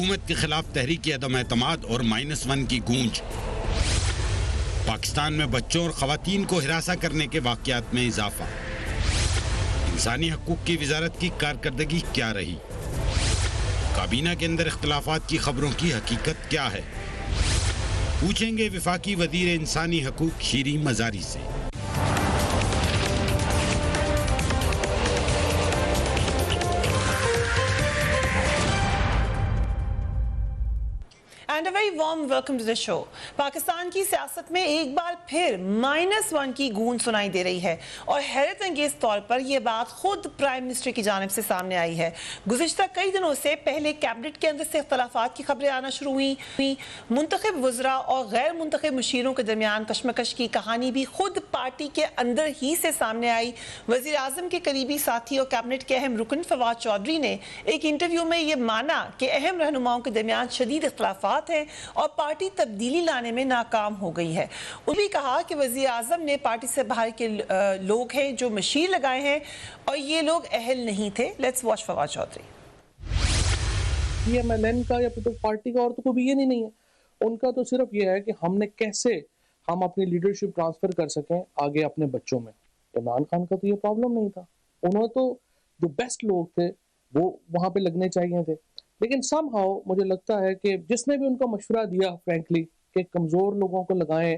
حکومت کے خلاف تحریک عدم اعتماد اور -1 کی گونج. پاکستان میں بچوں اور خواتین کو ہراساں کرنے کے واقعات میں اضافہ. انسانی حقوق کی وزارت کی کارکردگی کیا رہی؟ کابینہ کے اندر اختلافات کی خبروں کی حقیقت کیا ہے؟ پوچھیں گے وفاقی وزیر انسانی حقوق شیریں مزاری سے. And a very warm welcome to the show. Pakistan کی سیاست میں ایک بار پھر -1 کی گونج سنائی دے رہی ہے اور حیرت انگیز طور پر یہ بات خود پرائم منسٹر کی جانب سے سامنے آئی ہے. گزشتہ کئی دنوں سے پہلے کیبنٹ کے اندر سے اختلافات کی خبریں آنا شروع ہوئیں. منتخب وزراء اور غیر منتخب مشیروں کے درمیان کشمکش کی کہانی بھی خود پارٹی کے اندر ہی سے سامنے آئی. وزیر اعظم کے قریبی ساتھی اور کیبنٹ کے اہم رکن فواد چودھری نے ایک انٹرویو میں یہ مانا کہ اہم رہنماؤں کے درمیان شدید اختلافات ہیں اور پارٹی تبدیلی لانے میں ناکام ہو گئی ہے. انہوں نے کہا کہ وزیر اعظم نے پارٹی سے باہر کے لوگ ہیں جو مشیر لگائے ہیں اور یہ لوگ اہل نہیں تھے. Let's watch Fawad Chaudhry. یہ MNN کا یا پھر پارٹی کا عورتوں کو بھی یہ نہیں ہے. ان کا تو صرف یہ ہے کہ ہم نے کیسے ہم اپنی لیڈرشپ ٹرانسفر کر سکیں آگے اپنے بچوں میں. عمران خان کا تو یہ پرابلم نہیں تھا. انہوں تو جو بیسٹ لوگ تھے وہ وہاں پہ لگنے چاہیے تھے. لیکن سم ہاؤ مجھے لگتا ہے کہ جس نے بھی ان کو مشورہ دیا فرینکلی کہ کمزور لوگوں کو لگائیں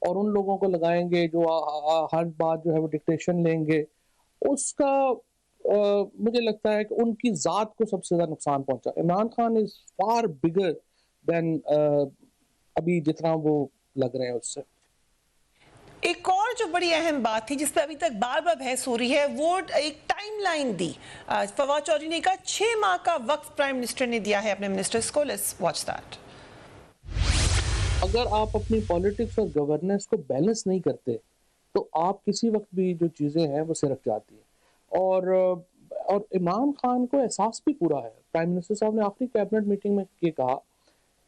اور ان لوگوں کو لگائیں گے جو ہر بات جو ہے وہ ڈکٹیشن لیں گے, اس کا مجھے لگتا ہے کہ ان کی ذات کو سب سے زیادہ نقصان پہنچا. عمران خان از فار بگر دین ابھی جتنا وہ لگ رہے ہیں اس سے. ایک اور جو بڑی اہم بات تھی جس پہ ابھی تک بار بار بحث ہو رہی ہے وہ ایک ٹائم لائن دی. فواد چودھری نے کہا 6 ماہ کا وقت پرائم منسٹر نے دیا ہے اپنے منسٹرز کو. Let's watch that. اگر آپ اپنی پالیٹکس اور گورننس کو بیلنس نہیں کرتے تو آپ کسی وقت بھی جو چیزیں ہیں وہ سرک جاتی ہیں. اور عمران خان کو احساس بھی پورا ہے. پرائم منسٹر صاحب نے آخری کیبنٹ میٹنگ میں یہ کہا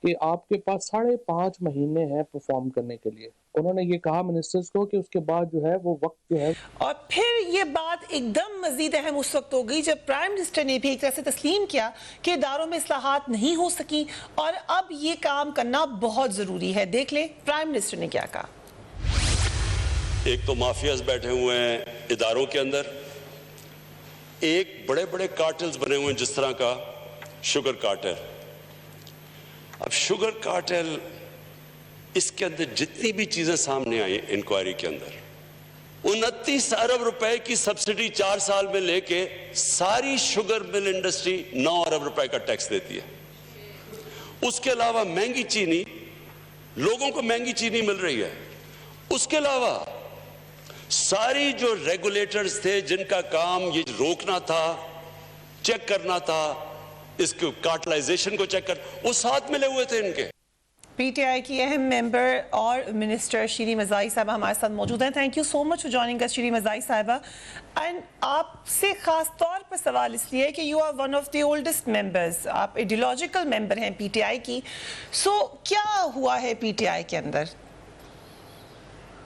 کہ آپ کے پاس 5.5 مہینے ہیں پرفارم کرنے کے لیے. انہوں نے یہ کہا منسٹرز کو کہ اس کے بعد جو ہے وہ وقت جو ہے. اور پھر یہ بات ایک دم مزید اہم اس وقت ہو گئی جب پرائم منسٹر نے بھی ایک طرح سے تسلیم کیا کہ اداروں میں اصلاحات نہیں ہو سکی اور اب یہ کام کرنا بہت ضروری ہے. دیکھ لیں پرائم منسٹر نے کیا کہا. ایک تو مافیاز بیٹھے ہوئے ہیں اداروں کے اندر, ایک بڑے بڑے کارٹلز بنے ہوئے ہیں جس طرح کا شوگر کارٹل. اب شوگر کارٹل اس کے اندر جتنی بھی چیزیں سامنے آئی انکوائری کے اندر 29 ارب روپے کی سبسڈی 4 سال میں لے کے ساری شوگر مل انڈسٹری 9 ارب روپے کا ٹیکس دیتی ہے. اس کے علاوہ مہنگی چینی, لوگوں کو مہنگی چینی مل رہی ہے. اس کے علاوہ ساری جو ریگولیٹرز تھے جن کا کام یہ روکنا تھا, چیک کرنا تھا, اس کو کارٹلائزیشن کو چیک کر, وہ ساتھ ملے ہوئے تھے ان کے. پی ٹی آئی کی اہم ممبر اور منسٹر شیریں مزاری صاحبہ ہمارے ساتھ موجود ہیں. Thank you so much for joining اس شیریں مزاری صاحبہ. اینڈ آپ سے خاص طور پر سوال اس لیے کہ you are one of the oldest members, آپ ایڈیولوجیکل ممبر ہیں پی ٹی آئی کی. سو کیا ہوا ہے پی ٹی آئی کے اندر؟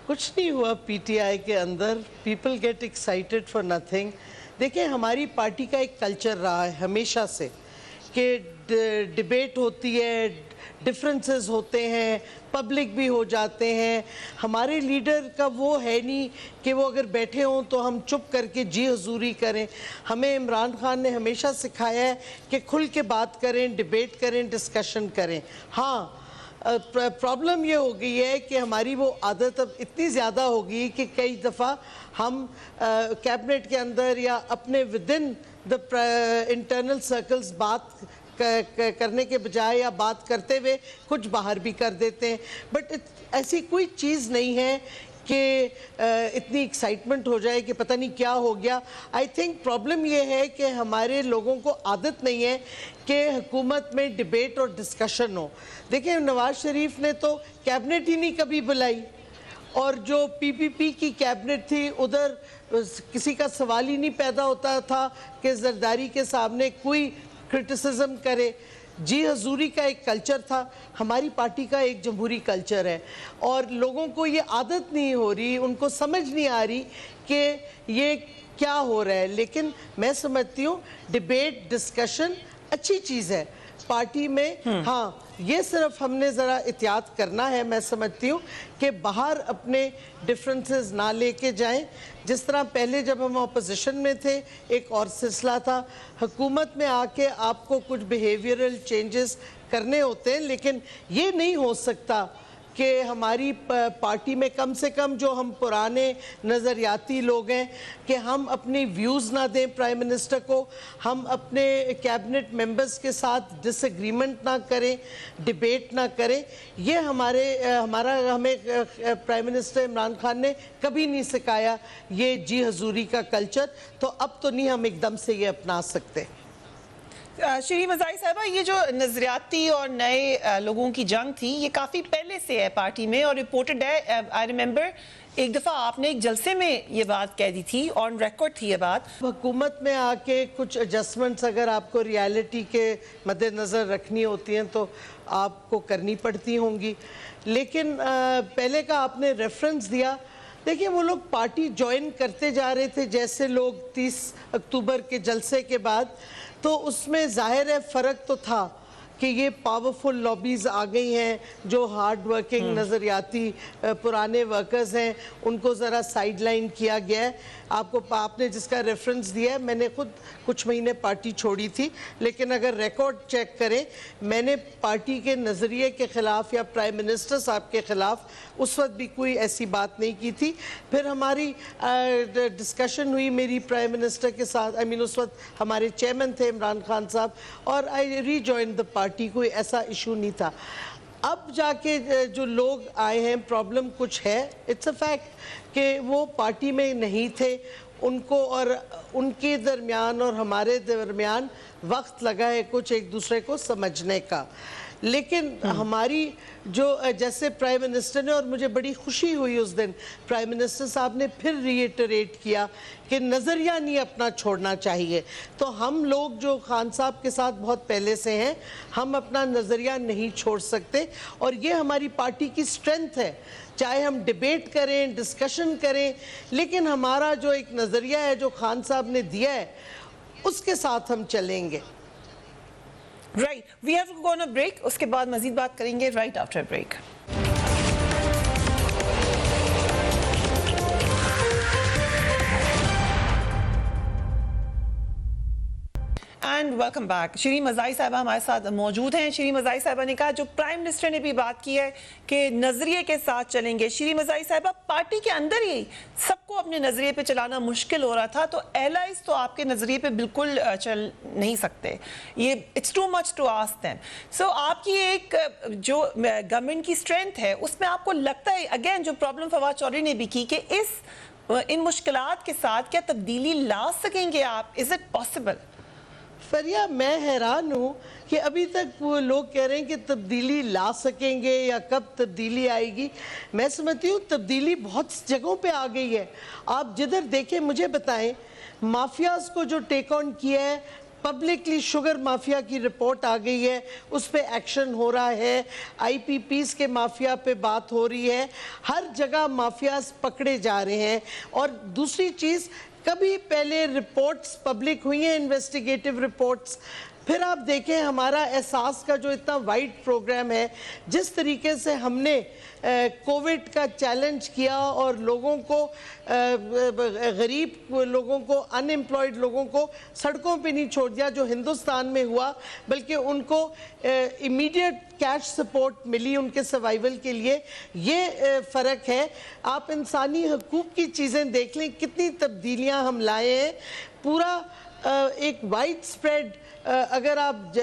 کچھ نہیں ہوا پی ٹی آئی کے اندر. People get excited for nothing. دیکھیں ہماری پارٹی کا ایک کلچر رہا ہے ہمیشہ سے کہ ڈیبیٹ ہوتی ہے, ڈفرینسز ہوتے ہیں, پبلک بھی ہو جاتے ہیں. ہمارے لیڈر کا وہ ہے نہیں کہ وہ اگر بیٹھے ہوں تو ہم چپ کر کے جی حضوری کریں. ہمیں عمران خان نے ہمیشہ سکھایا ہے کہ کھل کے بات کریں, ڈیبیٹ کریں, ڈسکشن کریں. ہاں پرابلم یہ ہو گئی ہے کہ ہماری وہ عادت اب اتنی زیادہ ہو گئی کہ کئی دفعہ ہم کیبنٹ کے اندر یا اپنے ودن دا انٹرنل سرکلز بات کرنے کے بجائے یا بات کرتے ہوئے کچھ باہر بھی کر دیتے ہیں. بٹ ایسی کوئی چیز نہیں ہے کہ اتنی ایکسائٹمنٹ ہو جائے کہ پتہ نہیں کیا ہو گیا. آئی تھنک پرابلم یہ ہے کہ ہمارے لوگوں کو عادت نہیں ہے کہ حکومت میں ڈیبیٹ اور ڈسکشن ہو. دیکھیں نواز شریف نے تو کیبنٹ ہی نہیں کبھی بلائی, اور جو پی پی پی کی کیبنٹ تھی ادھر کسی کا سوال ہی نہیں پیدا ہوتا تھا کہ زرداری کے سامنے کوئی کرٹیسزم کرے. جی حضوری کا ایک کلچر تھا. ہماری پارٹی کا ایک جمہوری کلچر ہے اور لوگوں کو یہ عادت نہیں ہو رہی, ان کو سمجھ نہیں آ رہی کہ یہ کیا ہو رہا ہے. لیکن میں سمجھتی ہوں ڈیبیٹ ڈسکشن اچھی چیز ہے. پارٹی میں ہاں یہ صرف ہم نے ذرا احتیاط کرنا ہے، میں سمجھتی ہوں کہ باہر اپنے ڈیفرنسز نہ لے کے جائیں. جس طرح پہلے جب ہم اپوزیشن میں تھے ایک اور سلسلہ تھا، حکومت میں آ کے آپ کو کچھ بیہیویئرل چینجز کرنے ہوتے ہیں، لیکن یہ نہیں ہو سکتا کہ ہماری پارٹی میں کم سے کم جو ہم پرانے نظریاتی لوگ ہیں کہ ہم اپنی ویوز نہ دیں پرائم منسٹر کو، ہم اپنے کیبنٹ ممبرز کے ساتھ ڈس ایگریمنٹ نہ کریں، ڈیبیٹ نہ کریں. یہ ہمیں پرائم منسٹر عمران خان نے کبھی نہیں سکھایا یہ جی حضوری کا کلچر، تو اب تو نہیں ہم ایک دم سے یہ اپنا سکتے. شیریں مزاحی صاحبہ، یہ جو نظریاتی اور نئے لوگوں کی جنگ تھی یہ کافی پہلے سے ہے پارٹی میں، اور رپورٹڈ ہے آئی ریممبر ایک دفعہ آپ نے ایک جلسے میں یہ بات کہہ دی تھی، آن ریکارڈ تھی یہ بات. حکومت میں آ کے کچھ ایڈجسٹمنٹس اگر آپ کو ریالٹی کے مد نظر رکھنی ہوتی ہیں تو آپ کو کرنی پڑتی ہوں گی. لیکن پہلے کا آپ نے ریفرنس دیا، دیکھیں وہ لوگ پارٹی جوائن کرتے جا رہے تھے جیسے لوگ 30 اکتوبر کے جلسے کے بعد، تو اس میں ظاہر ہے فرق تو تھا کہ یہ پاورفل لابیز آ گئی ہیں جو ہارڈ ورکنگ نظریاتی پرانے ورکرز ہیں، ان کو ذرا سائیڈ لائن کیا گیا ہے. آپ نے جس کا ریفرنس دیا ہے، میں نے خود کچھ مہینے پارٹی چھوڑی تھی، لیکن اگر ریکارڈ چیک کریں میں نے پارٹی کے نظریے کے خلاف یا پرائم منسٹر صاحب کے خلاف اس وقت بھی کوئی ایسی بات نہیں کی تھی. پھر ہماری ڈسکشن ہوئی میری پرائم منسٹر کے ساتھ، اس وقت ہمارے چیئرمین تھے عمران خان صاحب، اور آئی ری جوائن دا پارٹی، کوئی ایسا ایشو نہیں تھا. اب جا کے جو لوگ آئے ہیں پرابلم کچھ ہے، اٹس اے فیکٹ کہ وہ پارٹی میں نہیں تھے، ان کو اور ان کے درمیان اور ہمارے درمیان وقت لگا ہے کچھ ایک دوسرے کو سمجھنے کا. لیکن ہماری جو جیسے پرائم منسٹر نے، اور مجھے بڑی خوشی ہوئی اس دن پرائم منسٹر صاحب نے پھر ریٹریٹ کیا کہ نظریہ نہیں اپنا چھوڑنا چاہیے. تو ہم لوگ جو خان صاحب کے ساتھ بہت پہلے سے ہیں، ہم اپنا نظریہ نہیں چھوڑ سکتے، اور یہ ہماری پارٹی کی سٹرینتھ ہے. چاہے ہم ڈیبیٹ کریں، ڈسکشن کریں، لیکن ہمارا جو ایک نظریہ ہے جو خان صاحب نے دیا ہے اس کے ساتھ ہم چلیں گے. Right, we have to go on a break, اس کے بعد مزید بات کریں گے right after break. And welcome back. Shireen Mazari صاحبہ ہمارے ساتھ موجود ہیں. شیریں مزاحی صاحبہ نے کہا جو پرائم منسٹر نے بھی بات کی ہے کہ نظریے کے ساتھ چلیں گے. شیریں مزاحی صاحبہ، پارٹی کے اندر ہی سب کو اپنے نظریے پہ چلانا مشکل ہو رہا تھا، تو ایلائز تو آپ کے نظریے پہ بالکل چل نہیں سکتے، یہ it's too much to ask them. So آپ کی ایک جو گورنمنٹ کی اسٹرینتھ ہے اس میں آپ کو لگتا ہے اگین جو پرابلم فواد چودھری نے بھی کی کہ ان مشکلات کے ساتھ کیا تبدیلی لا سکیں گے آپ؟ Is it possible? فریا، میں حیران ہوں کہ ابھی تک وہ لوگ کہہ رہے ہیں کہ تبدیلی لا سکیں گے یا کب تبدیلی آئے گی. میں سمجھتی ہوں تبدیلی بہت جگہوں پہ آ گئی ہے. آپ جدھر دیکھیں مجھے بتائیں، مافیاز کو جو ٹیک آن کیا ہے، پبلکلی شوگر مافیا کی رپورٹ آ گئی ہے، اس پہ ایکشن ہو رہا ہے، آئی پی پیز کے مافیا پہ بات ہو رہی ہے، ہر جگہ مافیاز پکڑے جا رہے ہیں. اور دوسری چیز، کبھی پہلے رپورٹس پبلک ہوئی ہیں، انویسٹیگیٹو رپورٹس. پھر آپ دیکھیں ہمارا احساس کا جو اتنا وائڈ پروگرام ہے، جس طریقے سے ہم نے کووڈ کا چیلنج کیا اور لوگوں کو، غریب لوگوں کو، ان امپلائڈ لوگوں کو سڑکوں پہ نہیں چھوڑ دیا جو ہندوستان میں ہوا، بلکہ ان کو امیڈیٹ کیش سپورٹ ملی ان کے سروائیول کے لیے. یہ فرق ہے. آپ انسانی حقوق کی چیزیں دیکھ لیں، کتنی تبدیلیاں ہم لائے ہیں. پورا ایک وائڈ سپریڈ، اگر آپ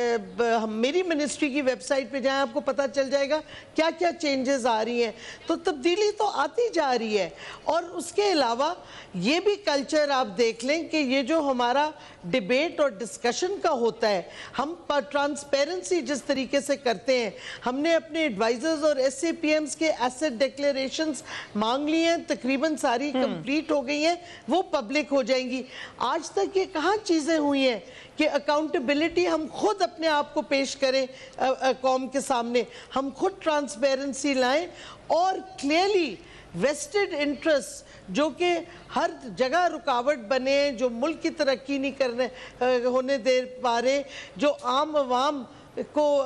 میری منسٹری کی ویب سائٹ پہ جائیں آپ کو پتہ چل جائے گا کیا کیا چینجز آ رہی ہیں. تو تبدیلی تو آتی جا رہی ہے. اور اس کے علاوہ یہ بھی کلچر آپ دیکھ لیں کہ یہ جو ہمارا ڈیبیٹ اور ڈسکشن کا ہوتا ہے، ہم ٹرانسپیرنسی جس طریقے سے کرتے ہیں، ہم نے اپنے ایڈوائزرز اور ایس اے پی ایمز کے ایسٹ ڈیکلیریشنز مانگ لی ہیں، تقریباً ساری کمپلیٹ ہو گئی ہیں، وہ پبلک ہو جائیں گی. آج تک یہ کہاں چیزیں ہوئی ہیں کہ اکاؤنٹیبلٹی ہم خود اپنے آپ کو پیش کریں قوم کے سامنے، ہم خود ٹرانسپیرنسی لائیں اور کلیئرلی ویسٹڈ انٹرسٹ جو کہ ہر جگہ رکاوٹ بنے ہیں، جو ملک کی ترقی نہیں ہونے دے پا رہے، جو عام عوام کو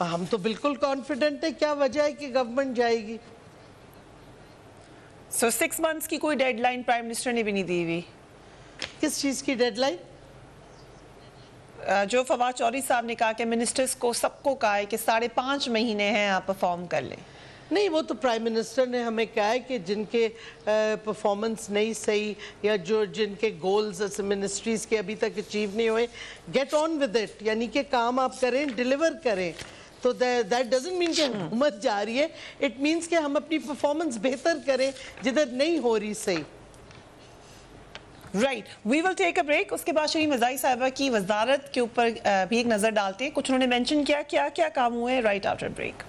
ہم تو بالکل کانفیڈنٹ ہے. کیا وجہ ہے کہ گورنمنٹ جائے گی؟ سو 6 months کی کوئی ڈیڈ لائن پرائم منسٹر نے بھی نہیں دی ہوئی. کس چیز کی ڈیڈ لائن؟ جو فواد چودھری صاحب نے کہا کہ منسٹرز کو سب کو کہا ہے کہ 5.5 مہینے ہیں آپ پرفارم کر لیں. نہیں، وہ تو پرائم منسٹر نے ہمیں کہا ہے کہ جن کے پرفارمنس نہیں صحیح یا جن کے گولز منسٹریز کے ابھی تک اچیو نہیں ہوئے، گیٹ آن ود اٹ، یعنی کہ کام آپ کریں، ڈیلیور کریں. تو دیٹ ڈزنٹ مین کہ حکومت جا رہی ہے، اٹ مینس کہ ہم اپنی پرفارمنس بہتر کریں جدھر نہیں ہو رہی صحیح. رائٹ، وی ول ٹیک اے بریک. اس کے بعد شیریں مزاحی صاحبہ کی وزارت کے اوپر بھی ایک نظر ڈالتے ہیں. کچھ انہوں نے مینشن کیا کیا کام ہوئے ہیں. Right after break.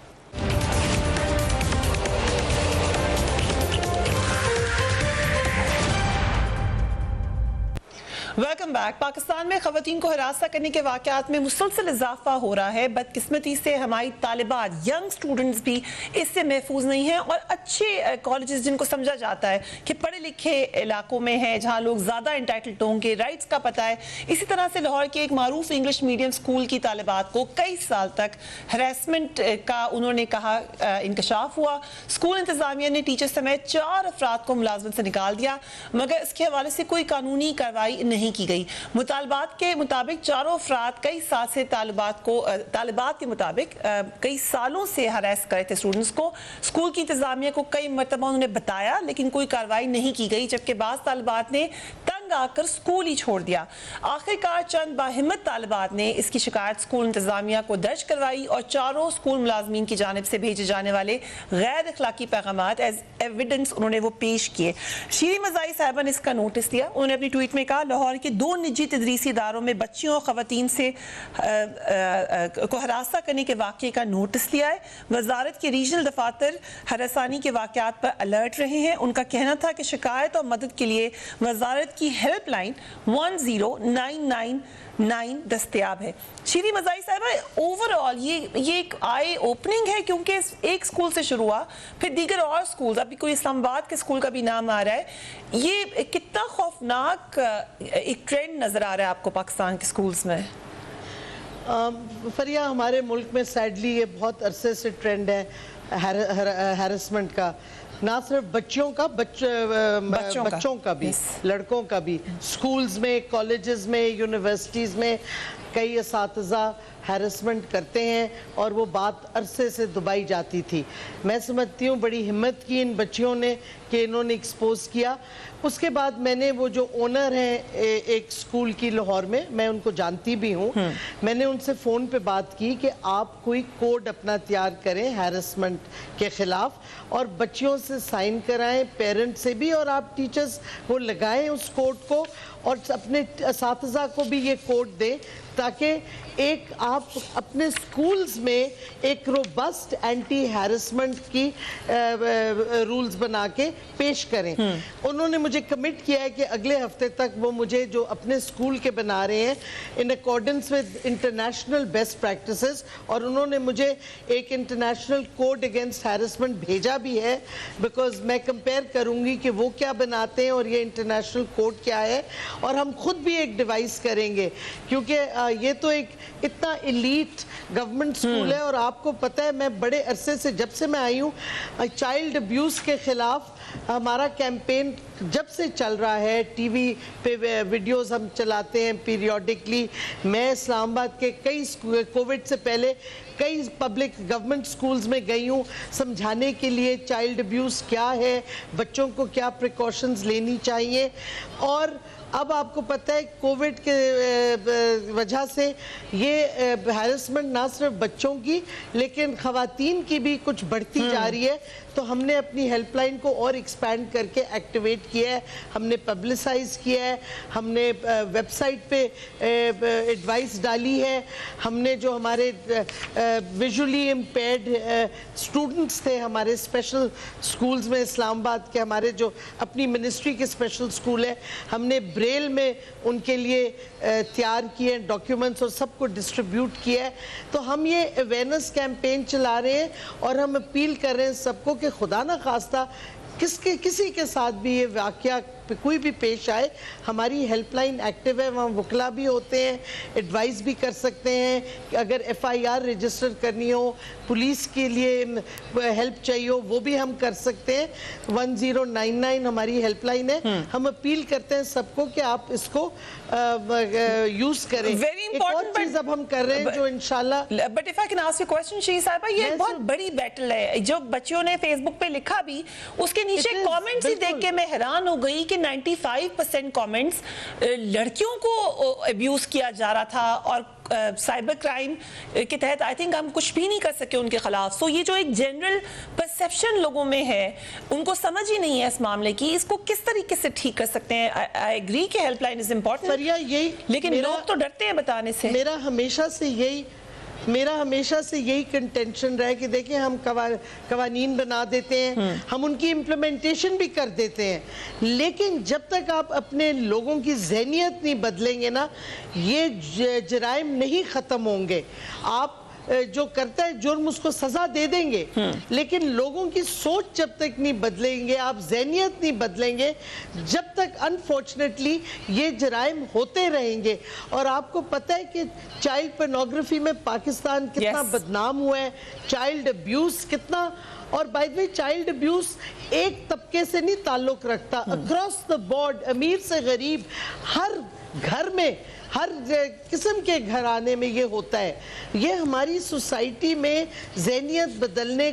Welcome back. Pakistan میں خواتین کو ہراساں کرنے کے واقعات میں مسلسل اضافہ ہو رہا ہے. بدقسمتی سے ہماری طالبات، ینگ سٹوڈنٹس بھی اس سے محفوظ نہیں ہیں، اور اچھے کالجز جن کو سمجھا جاتا ہے کہ پڑھے لکھے علاقوں میں ہیں جہاں لوگ زیادہ انٹائٹلڈ ہوں گے، رائٹس کا پتہ ہے. اسی طرح سے لاہور کے ایک معروف انگلش میڈیم اسکول کی طالبات کو کئی سال تک ہراسمنٹ کا انہوں نے کہا انکشاف ہوا. اسکول انتظامیہ نے ٹیچر سمیت 4 افراد کو ملازمت سے نکال دیا، مگر اس کے حوالے سے کوئی قانونی کارروائی نہیں کی گئی. مطالبات کے مطابق 4 افراد کئی سال سے طالبات کے مطابق کئی سالوں سے ہراس کرے تھے اسٹوڈنٹس کو. اسکول کی انتظامیہ کو کئی مرتبہ انہوں نے بتایا لیکن کوئی کارروائی نہیں کی گئی، جبکہ بعض طالبات نے تنگ آ کر اسکول ہی چھوڑ دیا. آخرکار چند باہمت طالبات نے اس کی شکایت اسکول انتظامیہ کو درج کروائی اور 4 اسکول ملازمین کی جانب سے بھیجے جانے والے غیر اخلاقی پیغامات ایز ایویڈنس انہوں نے وہ پیش کیے. شیریں مزاحی صاحبہ نے اس کا نوٹس دیا. انہوں نے اپنی ٹویٹ میں کہا لاہور کے 2 نجی تدریسی اداروں میں بچیوں اور خواتین سے کو ہراساں کرنے کے واقعے کا نوٹس لیا ہے. وزارت کے ریجنل دفاتر ہراسانی کے واقعات پر الرٹ رہے ہیں. ان کا کہنا تھا کہ شکایت اور مدد کے لیے وزارت کی ہیلپ لائن 10999 دستیاب ہے. شیریں مزاحی صاحبہ، اوور آل یہ ایک آئی اوپننگ ہے کیونکہ ایک اسکول سے شروع ہوا، پھر دیگر اور اسکول، ابھی کوئی اسلام آباد کے اسکول کا بھی نام آ رہا ہے. یہ کتنا خوفناک ایک ٹرینڈ نظر آ رہا ہے آپ کو پاکستان کے اسکولز میں؟ فریہ، ہمارے ملک میں سیڈلی یہ بہت عرصے سے ٹرینڈ ہے ہیرسمنٹ کا. نہ صرف بچوں کا بھی، لڑکوں کا بھی. سکولز میں، کالجز میں، یونیورسٹیز میں کئی اساتذہ ہیرسمنٹ کرتے ہیں اور وہ بات عرصے سے دبائی جاتی تھی. میں سمجھتی ہوں بڑی ہمت کی ان بچیوں نے کہ انہوں نے ایکسپوز کیا. اس کے بعد میں نے وہ جو اونر ہیں ایک سکول کی لاہور میں ان کو جانتی بھی ہوں، میں نے ان سے فون پہ بات کی کہ آپ کوئی کوڈ اپنا تیار کریں ہیرسمنٹ کے خلاف اور بچیوں سے سائن کرائیں، پیرنٹ سے بھی، اور آپ ٹیچرز کو لگائیں اس کوڈ کو اور اپنے اساتذہ کو بھی یہ کوڈ دیں تاکہ ایک آپ اپنے سکولز میں ایک روبسٹ اینٹی ہیرسمنٹ کی رولز بنا کے پیش کریں. انہوں نے مجھے کمٹ کیا ہے کہ اگلے ہفتے تک وہ مجھے جو اپنے سکول کے بنا رہے ہیں in accordance with international best practices, اور انہوں نے مجھے ایک انٹرنیشنل کوڈ اگینسٹ ہیرسمنٹ بھیجا بھی ہے، بیکاز میں کمپیئر کروں گی کہ وہ کیا بناتے ہیں اور یہ انٹرنیشنل کوڈ کیا ہے، اور ہم خود بھی ایک ڈیوائس کریں گے کیونکہ یہ تو ایک اتنا ایلیٹ گورنمنٹ سکول ہے. اور آپ کو پتہ ہے میں بڑے عرصے سے جب سے میں آئی ہوں چائلڈ ابیوز کے خلاف ہمارا کیمپین جب سے چل رہا ہے. ٹی وی پہ ویڈیوز ہم چلاتے ہیں پیریوڈکلی. میں اسلام آباد کے کئی کووڈ سے پہلے کئی پبلک گورنمنٹ سکولز میں گئی ہوں سمجھانے کے لیے چائلڈ ابیوز کیا ہے، بچوں کو کیا پریکاشنز لینی چاہیے. اور اب آپ کو پتہ ہے کووڈ کے وجہ سے یہ ہیرسمنٹ نہ صرف بچوں کی لیکن خواتین کی بھی کچھ بڑھتی جا رہی ہے. تو ہم نے اپنی ہیلپ لائن کو اور ایکسپینڈ کر کے ایکٹیویٹ کیا ہے، ہم نے پبلسائز کیا ہے، ہم نے ویب سائٹ پہ ایڈوائس ڈالی ہے. ہم نے جو ہمارے ویژولی امپیئرڈ اسٹوڈنٹس تھے ہمارے اسپیشل سکولز میں اسلام آباد کے، ہمارے جو اپنی منسٹری کے اسپیشل سکول ہے، ہم نے بریل میں ان کے لیے تیار کیے ڈاکیومنٹس اور سب کو ڈسٹریبیوٹ کیا ہے. تو ہم یہ اویئرنیس کیمپین چلا رہے ہیں اور ہم اپیل کر رہے ہیں سب کو کہ خدا نہ خواستہ کسی کے ساتھ بھی یہ واقعہ کوئی بھی پیش آئے ہماری ہیلپ لائن ایکٹیو ہے, وہاں وکلا بھی ہوتے ہیں, ایڈوائز بھی کر سکتے ہیں. اگر FIR رجسٹر کرنی ہو, پولیس کے لیے ہیلپ چاہیے ہو, وہ بھی ہم کر سکتے ہیں. 1099 ہماری ہیلپ لائن ہے. ہم اپیل کرتے ہیں سب کو کہ آپ اس کو یوز کریں. ایک اور چیز اب ہم کر رہے ہیں جو انشاءاللہ. But if I can ask you a question, شیخ صاحبہ, یہ بہت بڑی بیٹل ہے. جو بچیوں نے فیس بک پہ لکھا بھی, اس کے نیچے کامنٹس ہی دیکھ کے میں حیران ہو گئی کہ 95% کامنٹس لڑکیوں کو ابیوز کیا جا رہا تھا, اور سائبر کرائم کے تحت آئی تھنک ہم کچھ بھی نہیں کر سکے ان کے خلاف. سو یہ جو ایک جنرل پرسیپشن لوگوں میں ہے, ان کو سمجھ ہی نہیں ہے اس معاملے کی, اس کو کس طریقے سے ٹھیک کر سکتے ہیں؟ آئی ایگری کہ ہیلپ لائن از امپورٹنٹ, لیکن لوگ تو ڈرتے ہیں بتانے سے. میرا ہمیشہ سے یہی کنٹینشن رہا ہے کہ دیکھیں ہم قوانین بنا دیتے ہیں, ہم ان کی امپلیمنٹیشن بھی کر دیتے ہیں, لیکن جب تک آپ اپنے لوگوں کی ذہنیت نہیں بدلیں گے نا, یہ جرائم نہیں ختم ہوں گے. آپ جو کرتا ہے جرم اس کو سزا دے دیں گے, لیکن لوگوں کی سوچ جب تک نہیں بدلیں گے, آپ ذہنیت نہیں بدلیں گے, جب تک انفارچونیٹلی یہ جرائم ہوتے رہیں گے. اور آپ کو پتہ ہے کہ چائلڈ پورنوگرافی میں پاکستان کتنا بدنام ہوا ہے, چائلڈ ابیوز کتنا. اور by the way child abuse ایک طبقے سے نہیں تعلق رکھتا, اکراس دا بورڈ, امیر سے غریب, ہر گھر میں, ہر قسم کے گھرانے میں یہ ہوتا ہے. یہ ہماری سوسائٹی میں ذہنیت بدلنے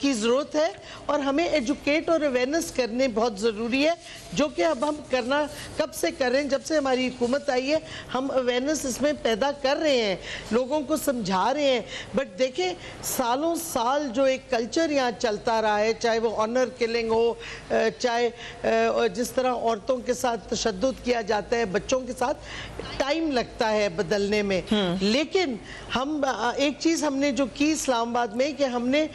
کی ضرورت ہے, اور ہمیں ایجوکیٹ اور اویئرنیس کرنے بہت ضروری ہے, جو کہ اب ہم کرنا کب سے کر رہے ہیں, جب سے ہماری حکومت آئی ہے ہم اویئرنیس اس میں پیدا کر رہے ہیں, لوگوں کو سمجھا رہے ہیں. بٹ دیکھیں سالوں سال جو ایک کلچر یہاں چلتا رہا ہے, چاہے وہ آنر کلنگ ہو, چاہے جس طرح عورتوں کے ساتھ تشدد کیا جاتا ہے, بچوں کے ساتھ, ٹائم لگتا ہے بدلنے میں. لیکن ہم ایک چیز ہم نے جو کی اسلام آباد میں, کہ ہم نے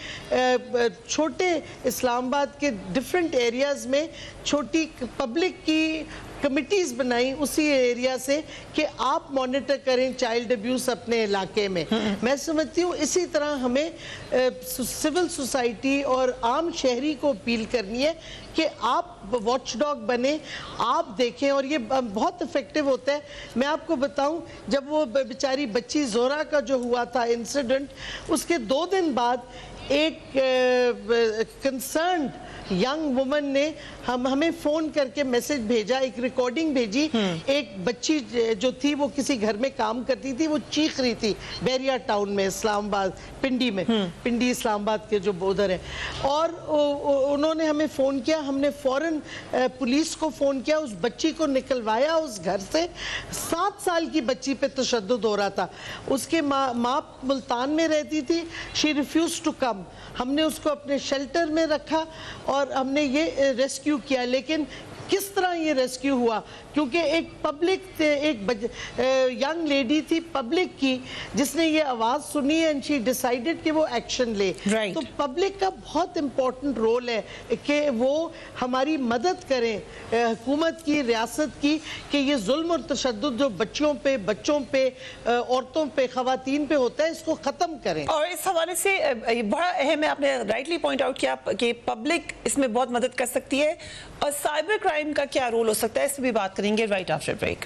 چھوٹے اسلام آباد کے ڈیفرنٹ ایریاز میں چھوٹی پبلک کی کمیٹیز بنائی اسی ایریا سے, کہ آپ مانیٹر کریں چائلڈ ابیوز اپنے علاقے میں. میں سمجھتی ہوں اسی طرح ہمیں سول سوسائٹی اور عام شہری کو اپیل کرنی ہے کہ آپ واچ ڈاگ بنیں, آپ دیکھیں, اور یہ بہت افیکٹو ہوتا ہے. میں آپ کو بتاؤں, جب وہ بیچاری بچی زورا کا جو ہوا تھا انسیڈنٹ, اس کے 2 دن بعد ایک کنسرنڈ ینگ وومن نے ہمیں فون کر کے میسج بھیجا, ایک ریکارڈنگ بھیجی. ایک بچی جو تھی وہ کسی گھر میں کام کرتی تھی, وہ چیخ رہی تھی بیریا ٹاؤن میں, اسلام آباد, پنڈی میں, پنڈی اسلام آباد کے جو ادھر ہیں, اور انہوں نے ہمیں فون کیا. ہم نے فوراً پولیس کو فون کیا, اس بچی کو نکلوایا اس گھر سے. 7 سال کی بچی پہ تشدد ہو رہا تھا. اس کے ماں ملتان میں رہتی تھی, شی ریفیوز ٹو کم. ہم نے اس کو اپنے شیلٹر میں رکھا اور ہم نے یہ ریسکیو کیا. لیکن کس طرح یہ ریسکیو ہوا, کیونکہ ایک پبلک, ایک ینگ لیڈی تھی پبلک کی, جس نے یہ آواز سنی اینڈ شی ڈیسائیڈڈ کہ وہ ایکشن لے. تو پبلک کا بہت امپورٹنٹ رول ہے کہ وہ ہماری مدد کریں, حکومت کی, ریاست کی, کہ یہ ظلم اور تشدد جو بچوں پہ, عورتوں پہ, خواتین پہ ہوتا ہے, اس کو ختم کریں. اور اس حوالے سے بڑا اہم ہے, آپ نے رائٹلی پوائنٹ آؤٹ کیا کہ پبلک اس میں بہت مدد کر سکتی ہے, اور سائبر کرائم کا کیا رول ہو سکتا ہے, اس پہ بھی بات کریں گے رائٹ آفٹر بریک.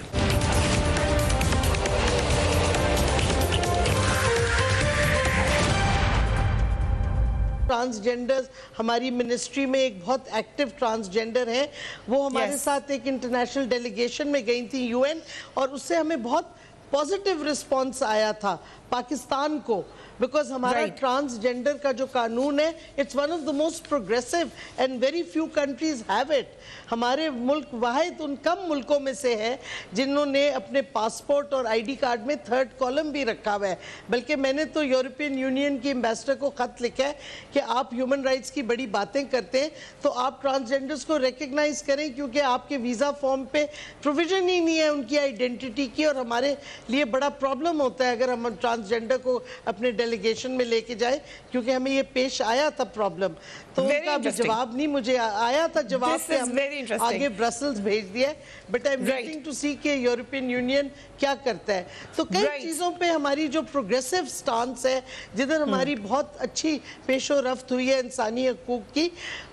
ٹرانسجینڈرز ہماری منسٹری میں ایک بہت ایکٹیو ٹرانسجینڈر ہیں, وہ ہمارے ساتھ ایک انٹرنیشنل ڈیلیگیشن میں گئی تھی UN, اور اس سے ہمیں بہت پازیٹیو رسپانس آیا تھا پاکستان کو, بیکاز ہمارا ٹرانسجینڈر کا جو قانون ہے, it's one of the most progressive and very few countries have it. ہمارے ملک واحد ان کم ملکوں میں سے ہے جنہوں نے اپنے پاسپورٹ اور ID کارڈ میں 3rd کالم بھی رکھا ہوا ہے. بلکہ میں نے تو یورپین یونین کی ایمبیسڈر کو خط لکھا ہے کہ آپ ہیومن رائٹس کی بڑی باتیں کرتے ہیں, تو آپ ٹرانسجینڈرز کو ریکگنائز کریں, کیونکہ آپ کے ویزا فارم پہ پروویژن ہی نہیں ہے ان کی آئیڈینٹی کی, اور ہمارے لیے بڑا پرابلم ہوتا ہے اگر ہم ٹرانسجینڈر کو اپنے ڈیلیگیشن میں لے کے جائیں, کیونکہ ہمیں یہ پیش آیا تھا پرابلم, تو ان کا بھی جواب نہیں مجھے آیا تھا جواب پہ, ہم نے آگے برسلز بھیج دیا ہے. But I am waiting to see کہ یورپین یونین کیا کرتا ہے. تو کئی چیزوں پہ ہماری جو پروگریسو سٹانس ہے, جدھر ہماری بہت اچھی پیش و رفت ہوئی ہے انسانی حقوق کی,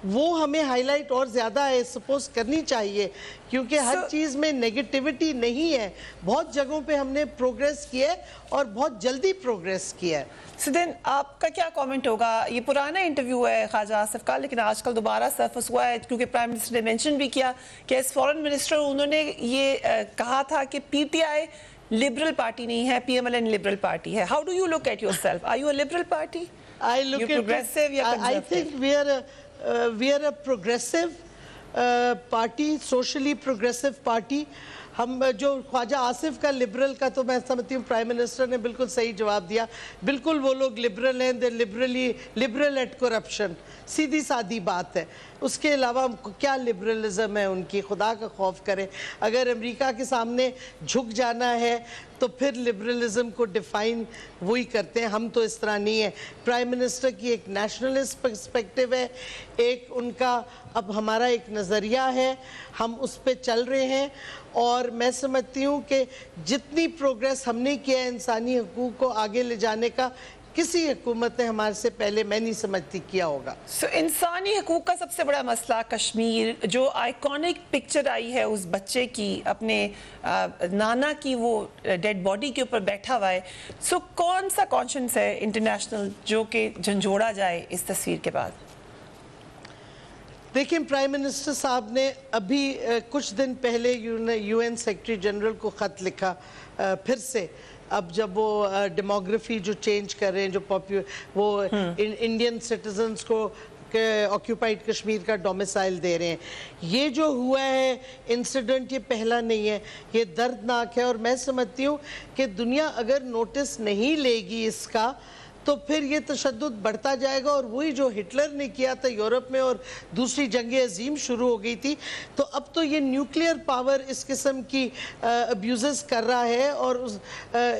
وہ ہمیں ہائی لائٹ اور زیادہ سپوز کرنی چاہیے, کیونکہ ہر چیز میں نیگیٹیوٹی نہیں ہے. بہت جگہوں پہ ہم نے پروگریس کی ہے اور بہت جلدی پروگریس کیا ہے. سدن, آپ کا کیا کامنٹ ہوگا؟ یہ پرانا انٹرویو ہے خواجہ آصف کا, لیکن آج کل دوبارہ سرفس ہوا ہے, کیونکہ پرائم منسٹر نے مینشن بھی کیا کہ ایز فورن منسٹر انہوں نے یہ کہا تھا کہ P T I liberal party نہیں ہے, P M L N liberal party ہے. How do you look at yourself? Are you a liberal party? I look at progressive یا I think we are a progressive party, socially progressive party. ہم جو خواجہ آصف کا liberal کا, تو میں سمجھتی ہوں پرائم منسٹر نے بالکل صحیح جواب دیا. بالکل وہ لوگ لبرل ہیں, لبرل ایٹ کرپشن, سیدھی سادی بات ہے. اس کے علاوہ کیا لبرلزم ہے ان کی, خدا کا خوف کرے. اگر امریکہ کے سامنے جھک جانا ہے تو پھر لبرلزم کو ڈیفائن وہی کرتے ہیں, ہم تو اس طرح نہیں ہے. پرائم منسٹر کی ایک نیشنلسٹ پرسپیکٹیو ہے, ایک ان کا اب ہمارا ایک نظریہ ہے, ہم اس پہ چل رہے ہیں. اور میں سمجھتی ہوں کہ جتنی پروگریس ہم نے کیا ہے انسانی حقوق کو آگے لے جانے کا, کسی حکومت نے ہمارے سے پہلے میں نہیں سمجھتی کیا ہوگا. انسانی حقوق کا سب سے بڑا مسئلہ کشمیر, جو آئیکونک پکچر آئی ہے اس بچے کی اپنے نانا کی, وہ ڈیڈ باڈی کے اوپر بیٹھا ہوا ہے, سو کون سا کانشنس ہے انٹرنیشنل جو کہ جھنجھوڑا جائے اس تصویر کے بعد؟ دیکھیں, پرائم منسٹر صاحب نے ابھی کچھ دن پہلے یو این سیکرٹری جنرل کو خط لکھا پھر سے, اب جب وہ ڈیموگرافی جو چینج کر رہے ہیں, جو وہ انڈین سٹیزنز کو آکیوپائڈ کشمیر کا ڈومیسائل دے رہے ہیں. یہ جو ہوا ہے انسیڈنٹ, یہ پہلا نہیں ہے, یہ دردناک ہے. اور میں سمجھتی ہوں کہ دنیا اگر نوٹس نہیں لے گی اس کا, تو پھر یہ تشدد بڑھتا جائے گا. اور وہی جو ہٹلر نے کیا تھا یورپ میں, اور دوسری جنگ عظیم شروع ہو گئی تھی, تو اب تو یہ نیوکلیئر پاور اس قسم کی ابیوزز کر رہا ہے, اور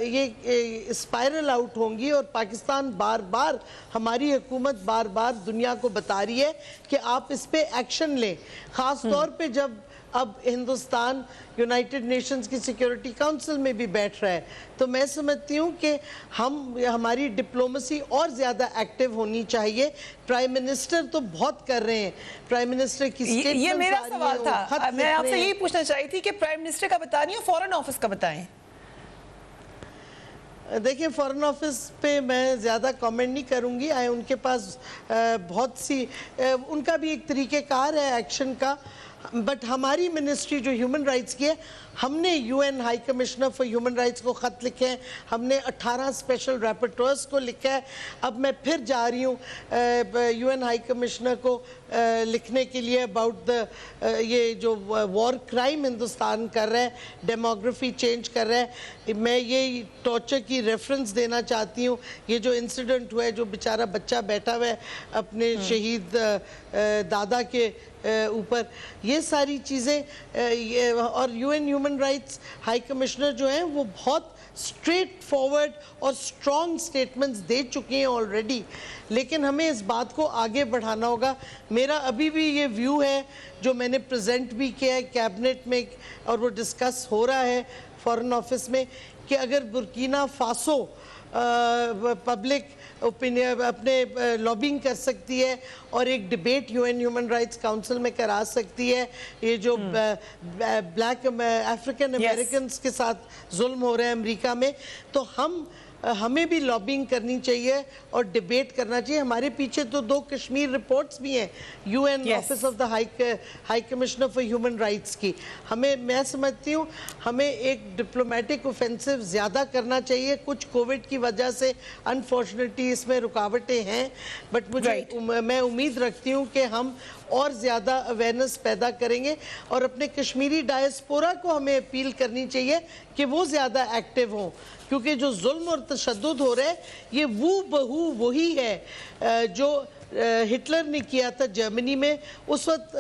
یہ اسپائرل آؤٹ ہوں گی. اور پاکستان بار بار, ہماری حکومت بار بار دنیا کو بتا رہی ہے کہ آپ اس پہ ایکشن لیں, خاص طور پہ جب اب ہندوستان یونائٹڈ نیشنز کی سیکیورٹی کاؤنسل میں بھی بیٹھ رہا ہے. تو میں سمجھتی ہوں کہ ہماری ڈپلومسی اور زیادہ ایکٹیو ہونی چاہیے. پرائم منسٹر تو بہت کر رہے ہیں, پرائم منسٹر کی سٹیٹمنٹس, یہ میرا سوال تھا, میں آپ سے یہی پوچھنا چاہی تھی کہ پرائم منسٹر کا بتا نہیں, فورن آفس کا بتائیں. دیکھیں, فورن آفس پہ میں زیادہ کامنٹ نہیں کروں گی. ان کے پاس بہت سی, ان کا بھی ایک طریقہ کار ہے ایکشن کا. بٹ ہماری منسٹری جو ہیومن رائٹس کی ہے, ہم نے U N high commissioner for human rights کو خط لکھے ہیں, ہم نے 18 اسپیشل ریپورٹرز کو لکھا ہے. اب میں پھر جا رہی ہوں یو این ہائی کمشنر کو لکھنے کے لیے اباؤٹ یہ جو وار کرائم ہندوستان کر رہا ہے, ڈیموگرافی چینج کر رہا ہے. میں یہ ٹارچر کی ریفرنس دینا چاہتی ہوں. یہ جو انسیڈنٹ ہوا ہے, جو بیچارہ بچہ بیٹھا ہوا ہے اپنے شہید دادا کے اوپر, یہ ساری چیزیں, اور U N human rights high commissioner جو ہیں وہ بہت اسٹریٹ فارورڈ اور اسٹرانگ سٹیٹمنٹس دے چکے ہیں آلریڈی. لیکن ہمیں اس بات کو آگے بڑھانا ہوگا. میرا ابھی بھی یہ ویو ہے جو میں نے پریزنٹ بھی کیا ہے کیبنٹ میں, اور وہ ڈسکس ہو رہا ہے فورن آفس میں, کہ اگر برکینا فاسو پبلک اوپینین اپنے لابنگ کر سکتی ہے اور ایک debate U N human rights council میں کرا سکتی ہے, یہ جو بلیک افریقن امریکنز کے ساتھ ظلم ہو رہا ہے امریکہ میں, تو ہمیں بھی لابنگ کرنی چاہیے اور ڈیبیٹ کرنا چاہیے. ہمارے پیچھے تو 2 کشمیر رپورٹس بھی ہیں you N office of the high commissioner for human rights کی. میں سمجھتی ہوں ہمیں ایک ڈپلومیٹک اوفینسو زیادہ کرنا چاہیے. کچھ کووڈ کی وجہ سے انفارچونیٹلی اس میں رکاوٹیں ہیں, بٹ میں امید رکھتی ہوں کہ ہم اور زیادہ اویئرنس پیدا کریں گے. اور اپنے کشمیری ڈائسپورا کو ہمیں اپیل کرنی چاہیے کہ وہ زیادہ ایکٹیو ہوں, کیونکہ جو ظلم اور تشدد ہو رہے ہیں یہ بہو وہی ہے جو ہٹلر نے کیا تھا جرمنی میں. اس وقت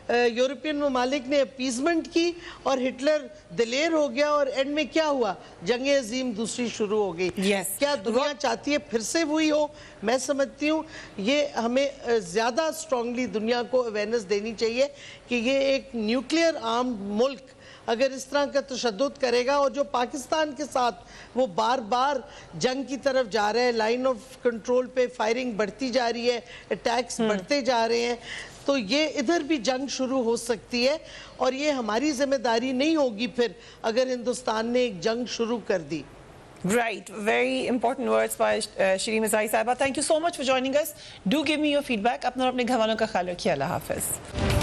یورپین ممالک نے اپیزمنٹ کی اور ہٹلر دلیر ہو گیا, اور اینڈ میں کیا ہوا, جنگ عظیم دوسری شروع ہو گئی. کیا دنیا چاہتی ہے پھر سے وہی ہو؟ میں سمجھتی ہوں یہ ہمیں زیادہ اسٹرانگلی دنیا کو اویئرنیس دینی چاہیے کہ یہ ایک نیوکلیئر آرمڈ ملک اگر اس طرح کا تشدد کرے گا, اور جو پاکستان کے ساتھ وہ بار بار جنگ کی طرف جا رہے ہیں, لائن آف کنٹرول پہ فائرنگ بڑھتی جا رہی ہے, اٹیکس بڑھتے جا رہے ہیں, تو یہ ادھر بھی جنگ شروع ہو سکتی ہے, اور یہ ہماری ذمہ داری نہیں ہوگی پھر اگر ہندوستان نے ایک جنگ شروع کر دی. Right, very important words by Shireen Mirzai Sahiba. Thank you so much for joining us. Do give me your feedback. اپنا اور اپنے گھر والوں کا خیال رکھیے. اللہ حافظ.